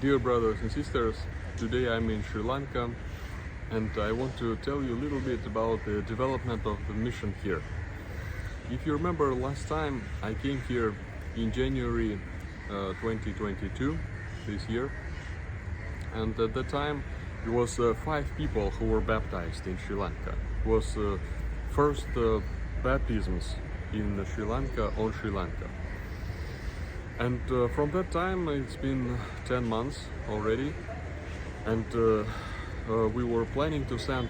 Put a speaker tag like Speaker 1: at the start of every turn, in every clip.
Speaker 1: Dear brothers and sisters, today I'm in Sri Lanka and I want to tell you a little bit about the development of the mission here. If you remember last time I came here in January 2022, this year, and at that time it was 5 people who were baptized in Sri Lanka. It was first baptisms in Sri Lanka on Sri Lanka. And from that time it's been 10 months already, and we were planning to send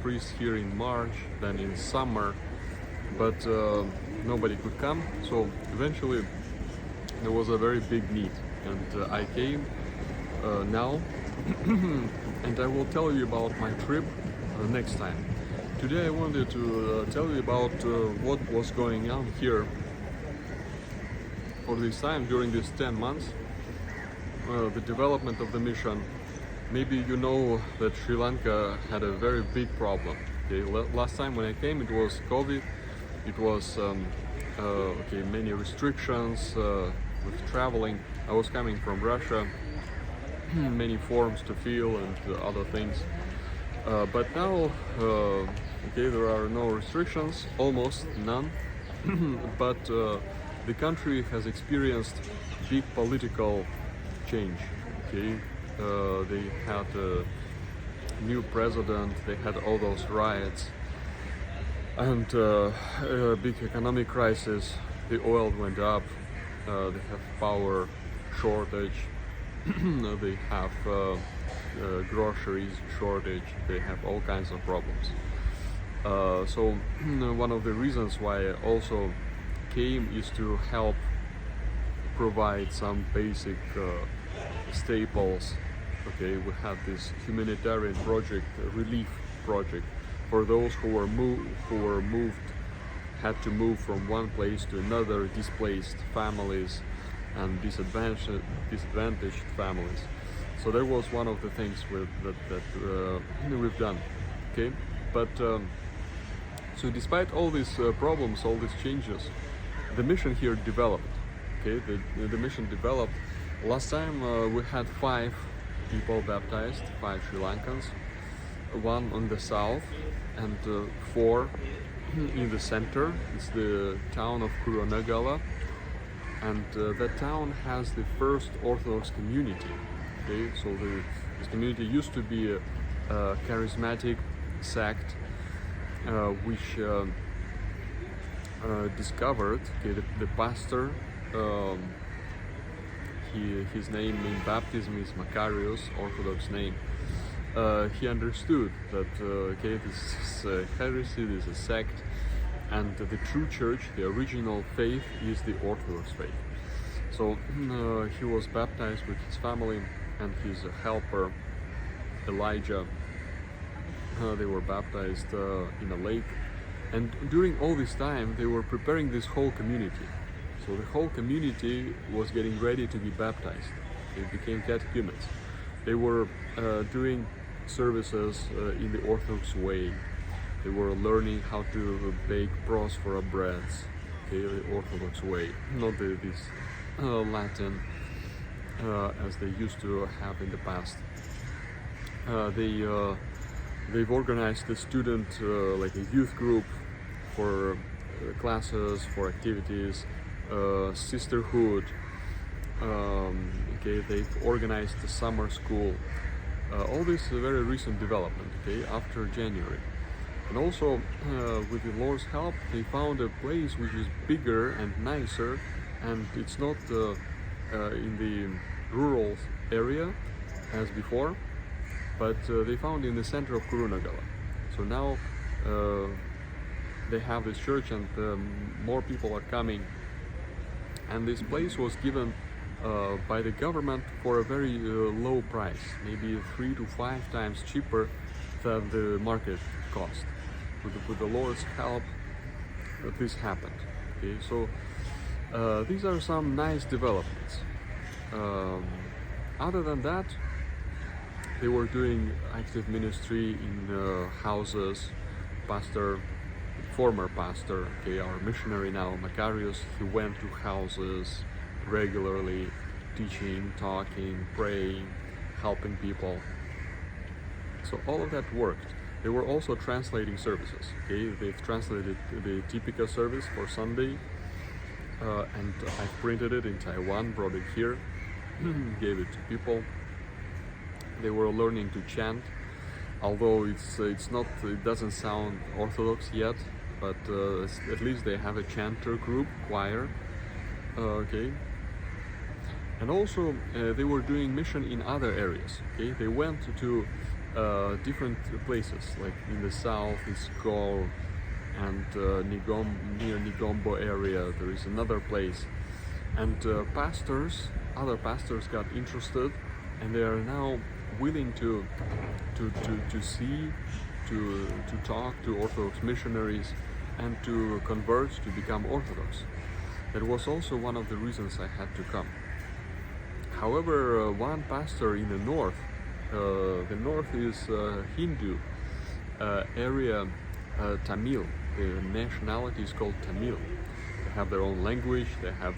Speaker 1: priests here in March, then in summer, but nobody could come, so eventually there was a very big need, and I came now and I will tell you about my trip next time. Today I wanted to tell you about what was going on here for this time during these 10 months, the development of the mission. Maybe you know that Sri Lanka had a very big problem. Okay, last time when I came it was COVID, it was many restrictions with traveling. I was coming from Russia, many forms to fill and other things. But now, there are no restrictions, almost none, but the country has experienced big political change. Okay, they had a new president, they had all those riots, and a big economic crisis. The oil went up, they have power shortage, they have groceries shortage, they have all kinds of problems. So one of the reasons why I also came is to help provide some basic staples. Okay, we have this humanitarian project, relief project, for those who were moved, had to move from one place to another, displaced families and disadvantaged families. So that was one of the things that we've done. Okay, but so despite all these problems, all these changes, the mission here developed. Okay, the mission developed. Last time we had 5 people baptized, 5 Sri Lankans, 1 on the south and 4 in the center. It's the town of Kurunegala, and that town has the first Orthodox community. Okay, so this community used to be a charismatic sect which discovered, okay, the pastor, his name in baptism is Macarius, Orthodox name. He understood that this is a heresy, this is a sect, and the true church, the original faith, is the Orthodox faith. So he was baptized with his family and his helper Elijah. They were baptized in a lake, and during all this time they were preparing this whole community. So the whole community was getting ready to be baptized. They became catechumens. They were doing services in the Orthodox way. They were learning how to bake prosphora breads, okay, the Orthodox way, not this Latin as they used to have in the past. They've organized the student like a youth group for classes, for activities, sisterhood. They've organized the summer school. All this is a very recent development, okay, after January. And also, with the Lord's help, they found a place which is bigger and nicer, and it's not in the rural area as before, but they found in the center of Kurunegala. So now they have this church, and more people are coming. And this place was given by the government for a very low price, maybe 3 to 5 times cheaper than the market cost. With the Lord's help, this happened. Okay, so these are some nice developments. Other than that, they were doing active ministry in houses. Former pastor, okay, our missionary now, Macarius, he went to houses regularly, teaching, talking, praying, helping people. So all of that worked. They were also translating services. Okay, they've translated the Tipika service for Sunday, and I printed it in Taiwan, brought it here, gave it to people. They were learning to chant, although it doesn't sound Orthodox yet, but at least they have a chanter group, choir. Okay. And also they were doing mission in other areas. Okay, they went to different places, like in the south is Gol, and near Nigombo area there is another place. And other pastors got interested, and they are now willing to see, to talk to Orthodox missionaries and to convert, to become Orthodox. That was also one of the reasons I had to come. However, one pastor in the north is Hindu area, Tamil. The nationality is called Tamil. They have their own language, they have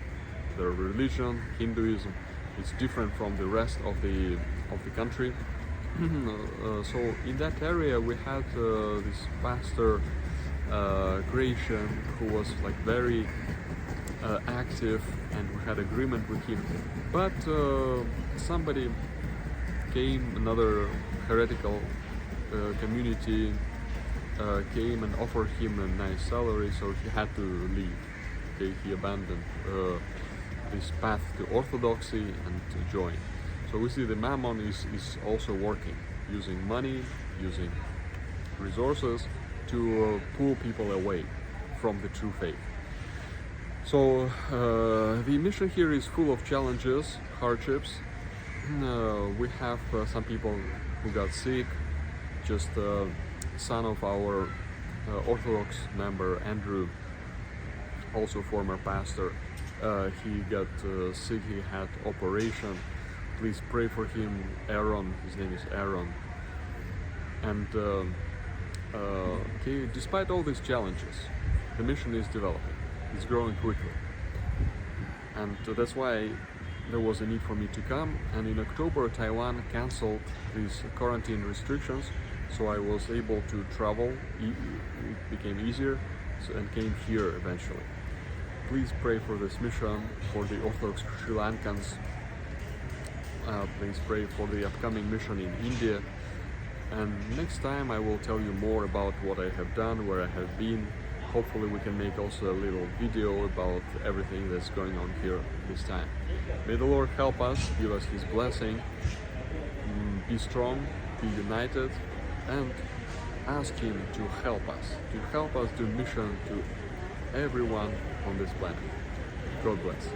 Speaker 1: their religion. Hinduism is different from the rest of the country. So in that area we had this pastor Gratian, who was like very active, and we had agreement with him. But somebody came, another heretical community came and offered him a nice salary, so he had to leave. Okay, he abandoned this path to Orthodoxy and to join. So we see the mammon is also working, using money, using resources to pull people away from the true faith. So the mission here is full of challenges, hardships. We have some people who got sick. Just son of our Orthodox member Andrew, also former pastor, he got sick, he had operation. Please pray for him. Aaron, his name is Aaron. And okay, despite all these challenges, the mission is developing. It's growing quickly. And that's why there was a need for me to come. And in October, Taiwan canceled these quarantine restrictions, so I was able to travel. It became easier, and came here eventually. Please pray for this mission, for the Orthodox Sri Lankans. Please pray for the upcoming mission in India. And next time I will tell you more about what I have done, where I have been. Hopefully we can make also a little video about everything that's going on here this time. May the Lord help us, give us His blessing, be strong, be united, and ask Him to help us do mission to everyone on this planet. God bless.